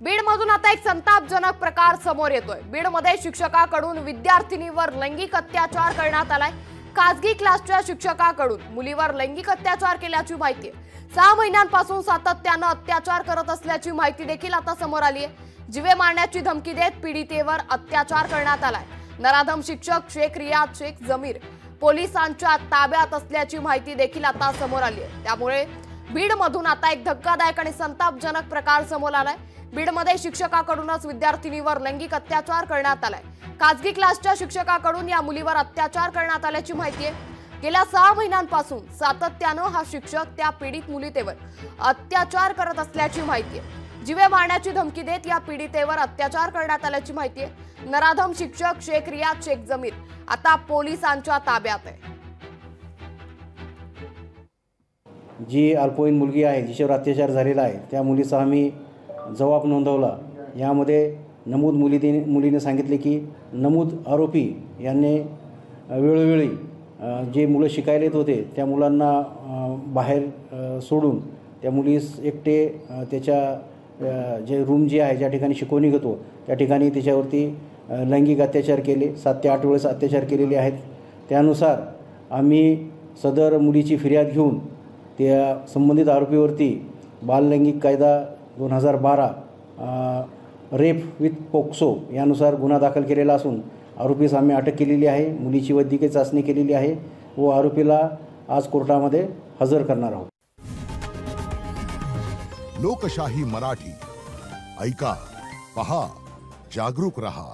बीडमधून आता एक संतापजनक प्रकार समोर येतोय। बीडमध्ये शिक्षकाकडून विद्यार्थिनीवर लैंगिक अत्याचार करण्यात आलाय। खासगी क्लासच्या शिक्षकाकडून मुलीवर लैंगिक अत्याचार केल्याची माहिती आहे। 6 महिन्यांपासून सातत्याने अत्याचार करत असल्याची माहिती देखील आता समोर आली आहे। जीवे मारण्याची धमकी देत पीडितेवर अत्याचार करण्यात आलाय। नराधम शिक्षक शेख रियाज शेख जमीर पोलिसांच्या ताब्यात असल्याची माहिती देखील आता समोर आली आहे। त्यामुळे बीडमधून आता एक धक्कादायक आणि संतापजनक प्रकार समोर आलाय। बीडमध्ये शिक्षकाकडूनच विद्यार्थिनीवर लैंगिक अत्याचार करण्यात आलाय। खासगी क्लासच्या शिक्षकाकडून या मुलीवर अत्याचार करण्यात आल्याची माहिती आहे। गेल्या 6 महिन्यांपासून सातत्याने हा शिक्षक त्या पीडित मुलीवर अत्याचार करत असल्याची माहिती आहे। जीवे मारण्याची धमकी देत या पीडितेवर अत्याचार करण्यात आल्याची माहिती आहे। नराधम शिक्षक शेख रियाज शेख जमीर आता पोलिसांच्या ताब्यात आहे। जी अल्पवयीन मुलगी आहे जिच्यावर अत्याचार झालेला आहे त्या मुलीचा आम्ही जबाब नोंदवला। यामध्ये नमूद मुलीने सांगितले की नमूद आरोपी यांनी वेळोवेळी जे मुलं शिकायला येत होते त्या मुलांना बाहेर सोडून त्या मुलीस एकटे त्याच्या जे रूम जे आहे ज्या ठिकाणी शिकवणी घेतो त्या ठिकाणी त्याच्यावरती लैंगिक अत्याचार केले। 7 ते 8 वेळेस अत्याचार केलेले आहेत। त्यानुसार आम्ही सदर मुलीची फिर्याद घेऊन त्या संबंधित आरोपीवरती बाललैंगिक कायदा 2012 रेप विथ पोक्सो यानुसार गुन्हा दाखल केलेला असून आरोपीस आम्ही अटक केलेली आहे। मुलीची वैद्यकीय चाचणी केलेली आहे व आरोपीला आज कोर्टामध्ये हजर करणार आहोत। लोकशाही मराठी ऐका, पहा, जागरूक रहा।